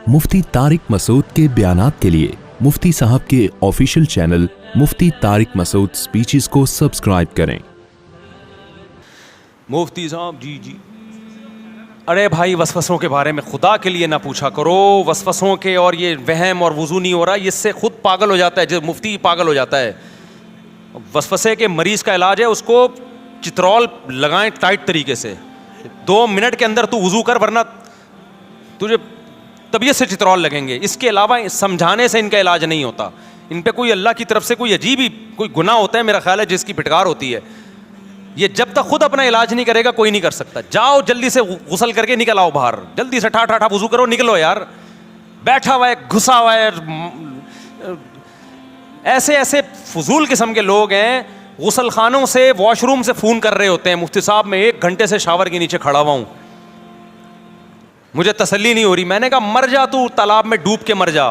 मुफ्ती तारिक मसूद के बयानात के लिए मुफ्ती साहब के ऑफिशियल चैनल मुफ्ती तारिक मसूद स्पीचेस को सब्सक्राइब करें। मुफ्ती साहब जी अरे भाई वसवसों के बारे में खुदा के लिए ना पूछा करो। वसवसों के और ये वहम और वुजू नहीं हो रहा, इससे खुद पागल हो जाता है, जो मुफ्ती पागल हो जाता है। वसवसे के मरीज़ का इलाज है उसको चित्रौल लगाएं टाइट तरीके से, 2 मिनट के अंदर तू वुजू कर, वरना तुझे तबीयत से चित्रौल लगेंगे। इसके अलावा समझाने से इनका इलाज नहीं होता। इन पे कोई अल्लाह की तरफ से कोई अजीब ही कोई गुनाह होता है मेरा ख्याल है, जिसकी फिटकार होती है। ये जब तक खुद अपना इलाज नहीं करेगा कोई नहीं कर सकता। जाओ जल्दी से गुसल करके निकल आओ बाहर, जल्दी से ठा वुजू करो, निकलो यार। बैठा हुआ है, घुसा हुआ है, ऐसे ऐसे फजूल किस्म के लोग हैं। गुसल खानों से वॉशरूम से फ़ोन कर रहे होते हैं, मुफ्ती साहब मैं 1 घंटे से शावर के नीचे खड़ा हुआ हूँ, मुझे तसल्ली नहीं हो रही। मैंने कहा मर जा तू, तालाब में डूब के मर जा,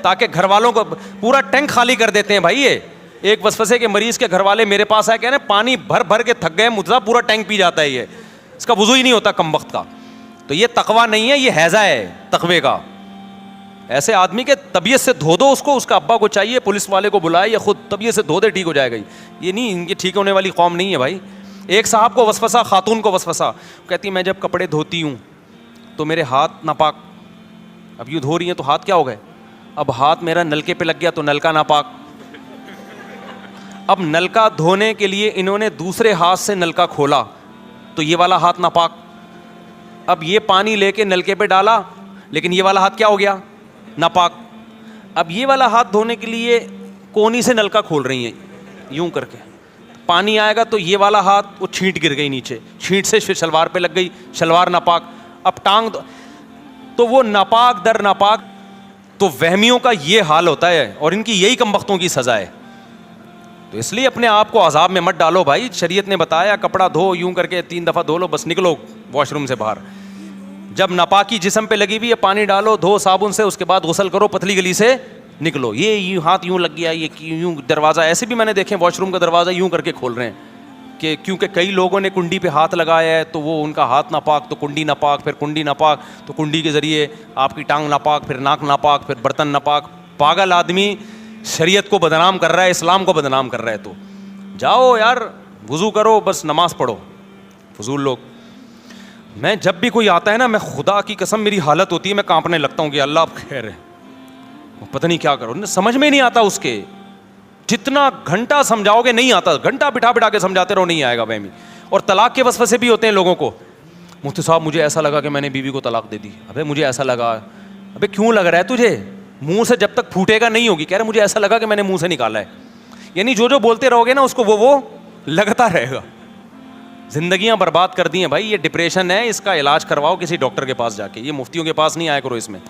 ताकि घर वालों को पूरा टैंक खाली कर देते हैं भाई। ये एक वसवसे के मरीज़ के घर वाले मेरे पास आए, कह रहे पानी भर भर के थक गए, मुझे पूरा टैंक पी जाता है, ये इसका वुज़ू ही नहीं होता कम वक्त का। तो ये तकवा नहीं है, ये हैज़ा है तकवे का। ऐसे आदमी के तबीयत से धो दो उसको, उसका अब्बा को चाहिए पुलिस वाले को बुलाए, या खुद तबीयत से धो दे, ठीक हो जाएगा। ये नहीं, इनकी ठीक होने वाली कौम नहीं है भाई। एक साहब को वसवसा, खातून को वसवसा, कहती मैं जब कपड़े धोती हूँ तो मेरे हाथ नापाक। अब यूँ धो रही हैं तो हाथ क्या हो गए, अब हाथ मेरा नलके पे लग गया तो नलका नापाक। अब नलका धोने के लिए इन्होंने दूसरे हाथ से नलका खोला तो ये वाला हाथ नापाक। अब ये पानी लेके नलके पे डाला, लेकिन ये वाला हाथ क्या हो गया, नापाक। अब ये वाला हाथ धोने के लिए कोनी से नलका खोल रही हैं यूं करके, पानी आएगा तो ये वाला हाथ वो छींट गिर गई नीचे, छींट से फिर शलवार पे लग गई, शलवार नापाक। अब टांग तो वो नापाक दर नापाक। तो वहमियों का ये हाल होता है और इनकी यही कमबख्तों की सज़ा है। तो इसलिए अपने आप को अजाब में मत डालो भाई। शरीयत ने बताया कपड़ा धो यूं करके 3 दफ़ा धो लो, बस निकलो वॉशरूम से बाहर। जब नापाकी जिस्म पे लगी हुई है पानी डालो, धो साबुन से, उसके बाद गुसल करो, पतली गली से निकलो। ये यूँ हाथ यूँ लग गया, ये यूँ दरवाज़ा, ऐसे भी मैंने देखे वॉशरूम का दरवाज़ा यूँ करके खोल रहे हैं कि क्योंकि कई लोगों ने कुंडी पे हाथ लगाया है तो वो उनका हाथ नापाक, तो कुंडी नापाक, फिर कुंडी नापाक, तो कुंडी के ज़रिए आपकी टांग नापाक, फिर नाक नापाक, फिर बर्तन नापाक। पागल आदमी शरीयत को बदनाम कर रहा है, इस्लाम को बदनाम कर रहा है। तो जाओ यार वुज़ू करो, बस नमाज़ पढ़ो। फजूल लोग। मैं जब भी कोई आता है ना, मैं खुदा की कसम मेरी हालत होती है, मैं कांपने लगता हूँ कि अल्लाह आप खैर है, पता नहीं क्या करो। समझ में नहीं आता उसके, जितना घंटा समझाओगे नहीं आता, घंटा बिठा बिठा के समझाते रहो नहीं आएगा वहमी। और तलाक के वसवसे भी होते हैं लोगों को। मुफ्ती साहब मुझे ऐसा लगा कि मैंने बीवी को तलाक दे दी। अबे मुझे ऐसा लगा, अबे क्यों लग रहा है तुझे, मुंह से जब तक फूटेगा नहीं होगी। कह रहे मुझे ऐसा लगा कि मैंने मुंह से निकाला है। यानी जो बोलते रहोगे ना उसको वो लगता रहेगा। जिंदगियां बर्बाद कर दी हैं भाई। ये डिप्रेशन है, इसका इलाज करवाओ किसी डॉक्टर के पास जाके, ये मुफ्तियों के पास नहीं आया करो इसमें।